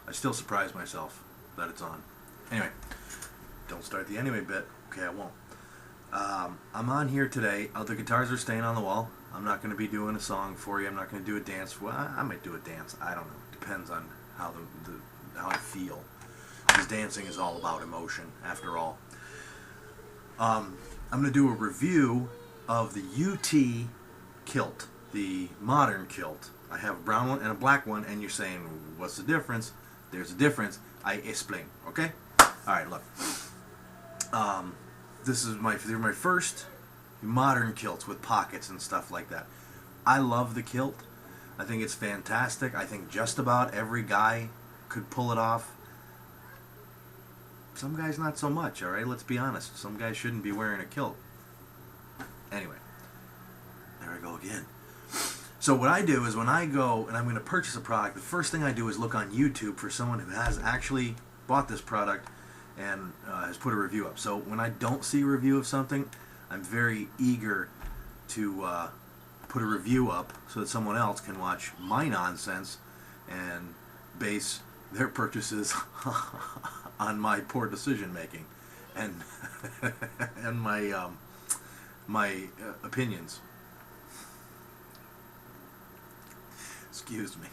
I still surprise myself that it's on. Anyway, don't start the anyway bit. Okay, I won't. I'm on here today. The guitars are staying on the wall. I'm not going to be doing a song for you. I'm not going to do a dance. Well, I might do a dance. I don't know. Depends on how how I feel. Because dancing is all about emotion, after all. I'm going to do a review of the UT Kilt, the modern Kilt. I have a brown one and a black one, and you're saying, what's the difference? There's a difference. I explain, okay? Alright, look. They're my first modern kilts with pockets and stuff like that. I love the kilt. I think it's fantastic. I think just about every guy could pull it off. Some guys not so much, alright? Let's be honest. Some guys shouldn't be wearing a kilt. Anyway. There I go again. So what I do is when I go and I'm going to purchase a product, the first thing I do is look on YouTube for someone who has actually bought this product and has put a review up. So when I don't see a review of something, I'm very eager to put a review up so that someone else can watch my nonsense and base their purchases on my poor decision making and and my opinions. Excuse me.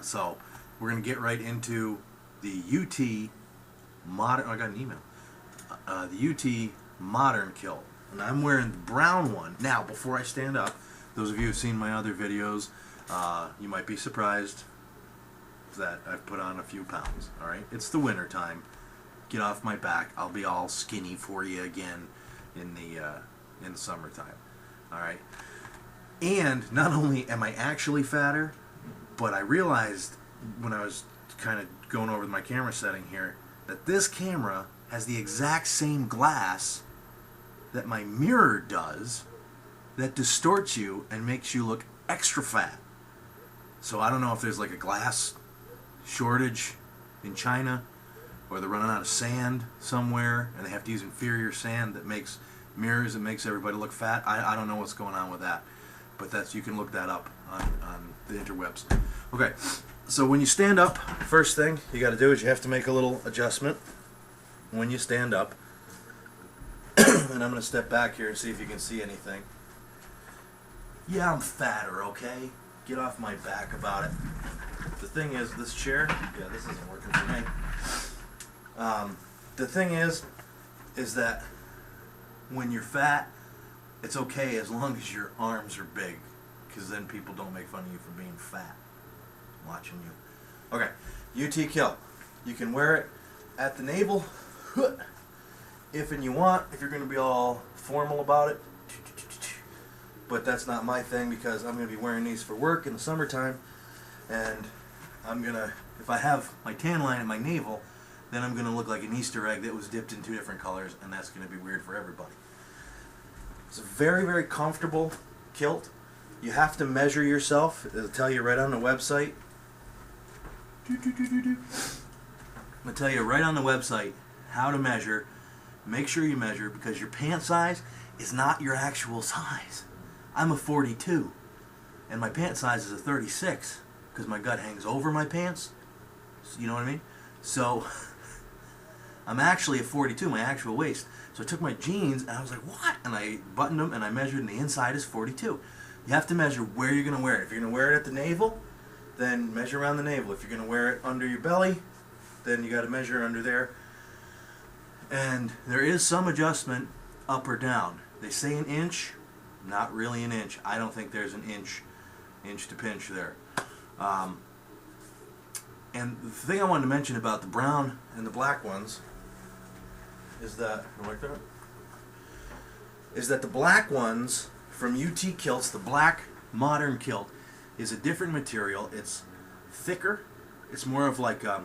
So we're gonna get right into the UT modern. Oh, I got an email. The UT modern kilt, and I'm wearing the brown one. Now, before I stand up, those of you who've seen my other videos, you might be surprised that I've put on a few pounds. All right, it's the winter time. Get off my back. I'll be all skinny for you again in the summertime. All right. And not only am I actually fatter, but I realized when I was kind of going over my camera setting here that this camera has the exact same glass that my mirror does that distorts you and makes you look extra fat. So I don't know if there's like a glass shortage in China or they're running out of sand somewhere and they have to use inferior sand that makes mirrors that makes everybody look fat. I don't know what's going on with that. But that's, you can look that up on the interwebs. Okay, so when you stand up, first thing you got to do is you have to make a little adjustment when you stand up. And I'm going to step back here and see if you can see anything. Yeah, I'm fatter, okay? Get off my back about it. The thing is, this chair, yeah, this isn't working for me. The thing is that when you're fat, it's okay as long as your arms are big, because then people don't make fun of you for being fat. Watching you. Okay, UT Kilt. You can wear it at the navel if and you want, if you're going to be all formal about it. But that's not my thing because I'm going to be wearing these for work in the summertime, and I'm going to, if I have my tan line at my navel, then I'm going to look like an Easter egg that was dipped in 2 different colors, and that's going to be weird for everybody. It's a very, very comfortable kilt. You have to measure yourself. It'll tell you right on the website. It'll tell you right on the website how to measure. Make sure you measure because your pant size is not your actual size. I'm a 42 and my pant size is a 36 because my gut hangs over my pants. You know what I mean? So I'm actually a 42, my actual waist. So I took my jeans and I was like, what? And I buttoned them and I measured and the inside is 42. You have to measure where you're going to wear it. If you're going to wear it at the navel, then measure around the navel. If you're going to wear it under your belly, then you got to measure under there. And there is some adjustment up or down. They say an inch, not really an inch. I don't think there's an inch to pinch there. And the thing I wanted to mention about the brown and the black ones is that, the black ones from UT Kilts, the black modern kilt, is a different material. It's thicker. It's more of like a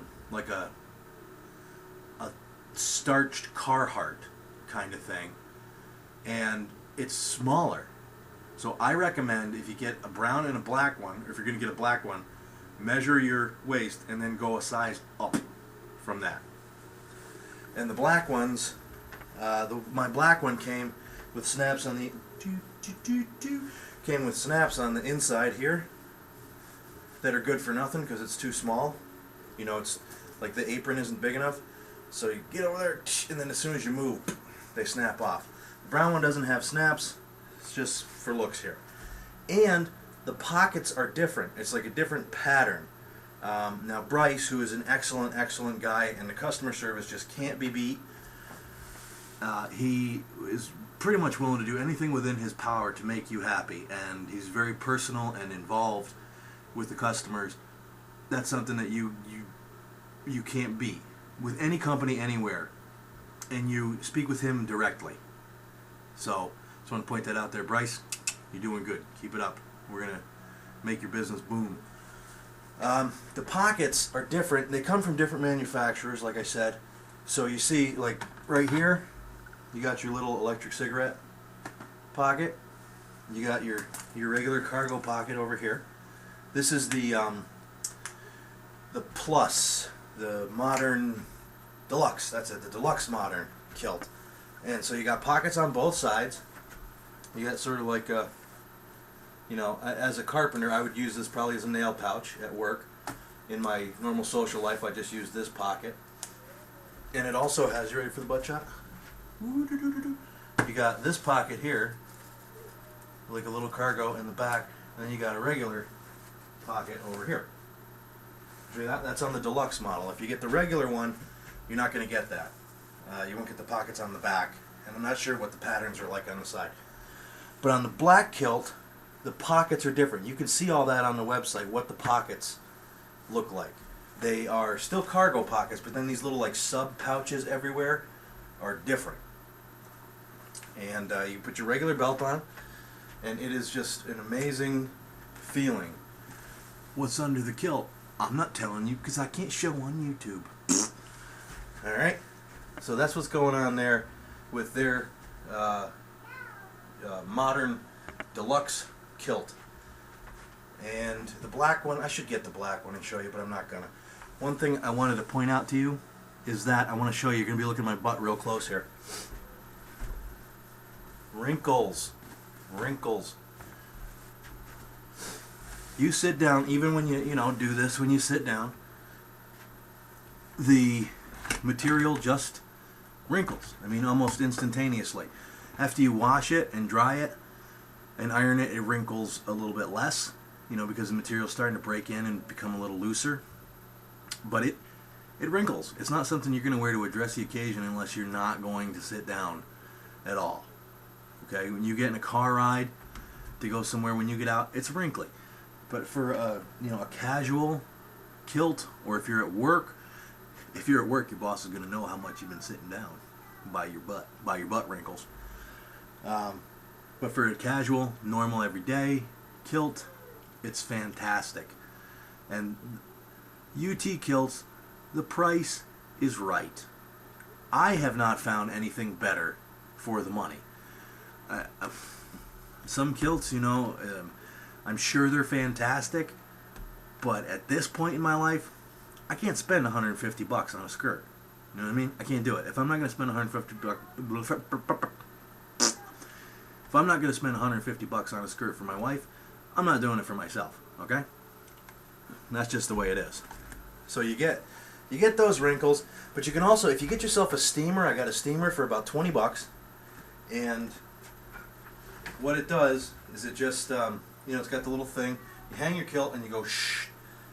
starched Carhartt kind of thing, and it's smaller. So I recommend if you get a brown and a black one, or if you're going to get a black one, measure your waist and then go a size up from that. And the black ones, my black one came with snaps on the came with snaps on the inside here that are good for nothing because it's too small. You know, it's like the apron isn't big enough, so you get over there, and then as soon as you move, they snap off. The brown one doesn't have snaps. It's just for looks here. And the pockets are different. It's like a different pattern. Now Bryce, who is an excellent guy, and the customer service just can't be beat. He is pretty much willing to do anything within his power to make you happy, and he's very personal and involved with the customers. That's something that you can't beat with any company anywhere, and you speak with him directly. So just want to point that out there. Bryce, you're doing good. Keep it up. We're gonna make your business boom. The pockets are different. They come from different manufacturers, like I said. So you see, like right here, you got your little electric cigarette pocket. You got your regular cargo pocket over here. This is the Plus, the modern deluxe. That's it, the deluxe modern kilt. And so you got pockets on both sides. You got sort of like a, you know, as a carpenter, I would use this probably as a nail pouch at work. In my normal social life, I just use this pocket. And it also has, you ready for the butt shot? You got this pocket here, like a little cargo in the back, and then you got a regular pocket over here. That's on the deluxe model. If you get the regular one, you're not going to get that. You won't get the pockets on the back, and I'm not sure what the patterns are like on the side. But on the black kilt, the pockets are different. You can see all that on the website, what the pockets look like. They are still cargo pockets, but then these little like sub pouches everywhere are different. And you put your regular belt on, and it is just an amazing feeling. What's under the kilt? I'm not telling you because I can't show on YouTube. Alright, so that's what's going on there with their modern deluxe kilt. And the black one, I should get the black one and show you, but I'm not gonna. One thing I wanted to point out to you is that I want to show you, you're going to be looking at my butt real close here. Wrinkles. You sit down, even when you do this, when you sit down, the material just wrinkles. I mean, almost instantaneously. After you wash it and dry it and iron it, it wrinkles a little bit less, because the material's starting to break in and become a little looser. But it wrinkles. It's not something you're going to wear to address the occasion unless you're not going to sit down at all. Okay, when you get in a car ride to go somewhere, when you get out, it's wrinkly. But for a casual kilt, or if you're at work, your boss is going to know how much you've been sitting down by your butt wrinkles. But for a casual, normal, everyday kilt, it's fantastic. And UT kilts, the price is right. I have not found anything better for the money. Some kilts, I'm sure they're fantastic, but at this point in my life, I can't spend $150 on a skirt. You know what I mean? I can't do it. If I'm not going to spend $150 on a skirt for my wife, I'm not doing it for myself. Okay? And that's just the way it is. So you get those wrinkles, but you can also, if you get yourself a steamer, I got a steamer for about $20, and what it does is it just, it's got the little thing. You hang your kilt and you go shh,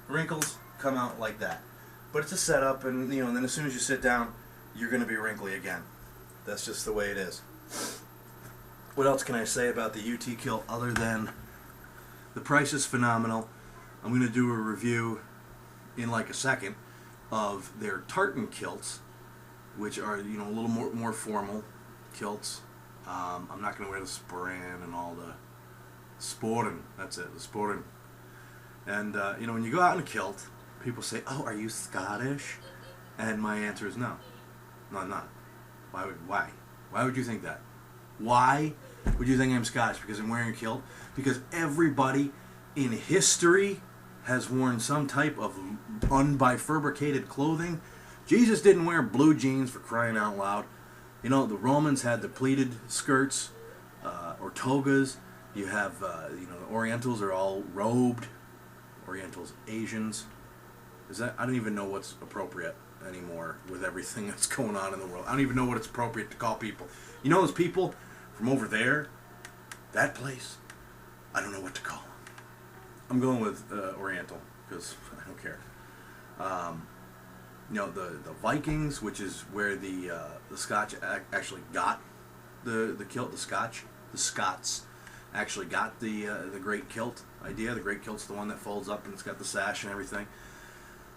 wrinkles come out like that. But it's a setup, and and then as soon as you sit down, you're going to be wrinkly again. That's just the way it is. What else can I say about the UT kilt other than the price is phenomenal? I'm going to do a review in like a second of their tartan kilts, which are a little more formal kilts. I'm not going to wear the sporan and all the sporten. That's it, the sporten. And when you go out in a kilt, people say, "Oh, are you Scottish?" And my answer is no. No, I'm not. Why? Why would you think that? Why would you think I'm Scottish? Because I'm wearing a kilt? Because everybody in history has worn some type of unbifurcated clothing. Jesus didn't wear blue jeans, for crying out loud. The Romans had the pleated skirts or togas. You have, the Orientals are all robed. Orientals, Asians. Is that, I don't even know what's appropriate anymore with everything that's going on in the world. I don't even know what it's appropriate to call people. You know those people from over there, that place? I don't know what to call them. I'm going with Oriental because I don't care. You know, the Vikings, which is where the Scotch actually got the kilt. The Scots actually got the great kilt idea. The great kilt's the one that folds up and it's got the sash and everything.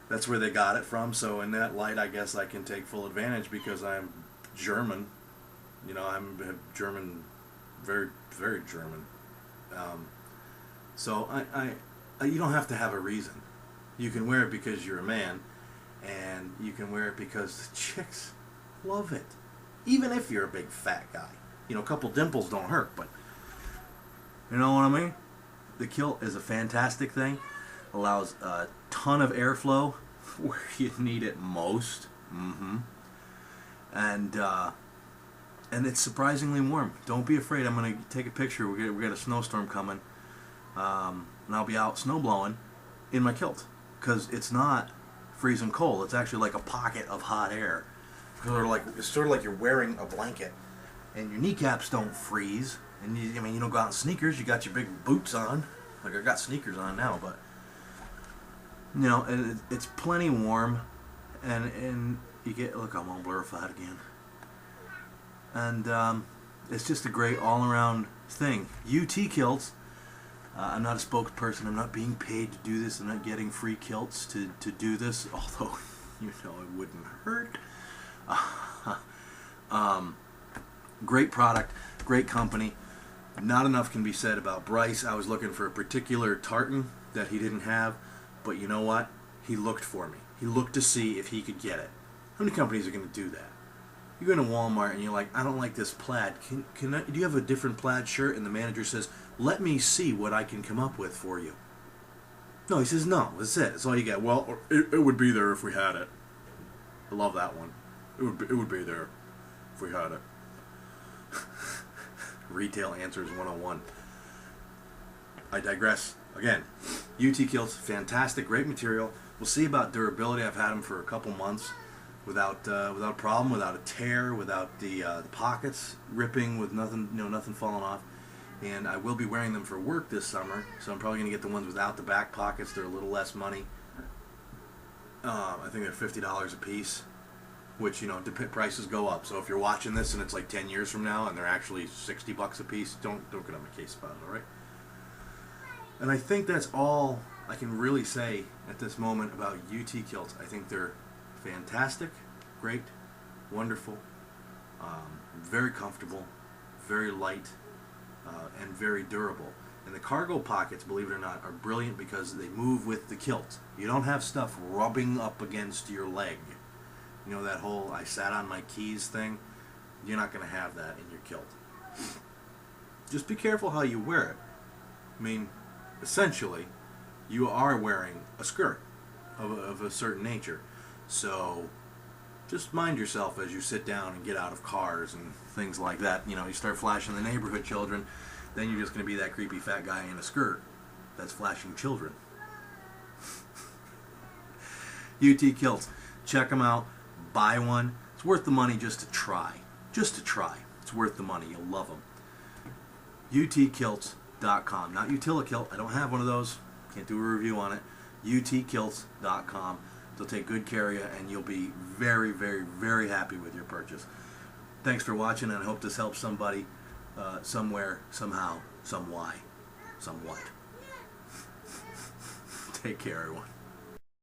That's where they got it from. So in that light, I guess I can take full advantage because I'm German. You know, I'm German, very, very German. So you don't have to have a reason. You can wear it because you're a man, and you can wear it because the chicks love it. Even if you're a big fat guy. You know, a couple dimples don't hurt, but you know what I mean? The kilt is a fantastic thing. Allows a ton of airflow where you need it most. And it's surprisingly warm. Don't be afraid. I'm going to take a picture. We got a snowstorm coming. And I'll be out snow blowing in my kilt because it's not freezing cold. It's actually like a pocket of hot air. It's sort of like you're wearing a blanket, and your kneecaps don't freeze. And you don't go out in sneakers. You got your big boots on. Like I got sneakers on now, but you know it's plenty warm, and you get look. I'm all blurified again, and it's just a great all-around thing. UT kilts. I'm not a spokesperson. I'm not being paid to do this. I'm not getting free kilts to do this, although, you know, it wouldn't hurt. Great product, great company. Not enough can be said about Bryce. I was looking for a particular tartan that he didn't have, but you know what? He looked for me. He looked to see if he could get it. How many companies are going to do that? You go into Walmart and you're like, I don't like this plaid. Do you have a different plaid shirt? And the manager says, let me see what I can come up with for you. No, he says, no, that's it. That's all you get. Well, it would be there if we had it. I love that one. It would be there if we had it. Retail Answers 101. I digress. Again, UT kilts, fantastic, great material. We'll see about durability. I've had them for a couple months without a problem, without a tear, without the pockets ripping, with nothing, nothing falling off. And I will be wearing them for work this summer, so I'm probably going to get the ones without the back pockets. They're a little less money. I think they're $50 a piece, which, prices go up. So if you're watching this and it's like 10 years from now and they're actually $60 a piece, don't get on my case about it, all right? And I think that's all I can really say at this moment about UT kilts. I think they're fantastic, great, wonderful, very comfortable, very light, and very durable. And the cargo pockets, believe it or not, are brilliant because they move with the kilt. You don't have stuff rubbing up against your leg. You know that whole I sat on my keys thing? You're not going to have that in your kilt. Just be careful how you wear it. I mean, essentially, you are wearing a skirt of a certain nature. So just mind yourself as you sit down and get out of cars and things like that. You start flashing the neighborhood children, then you're just going to be that creepy fat guy in a skirt that's flashing children. UT kilts. Check them out. Buy one. It's worth the money just to try. Just to try. It's worth the money. You'll love them. utkilts.com. Not Utilikilt. I don't have one of those. Can't do a review on it. utkilts.com. They'll take good care of you, and you'll be very, very, very happy with your purchase. Thanks for watching, and I hope this helps somebody somewhere, somehow, somewhat. Take care, everyone.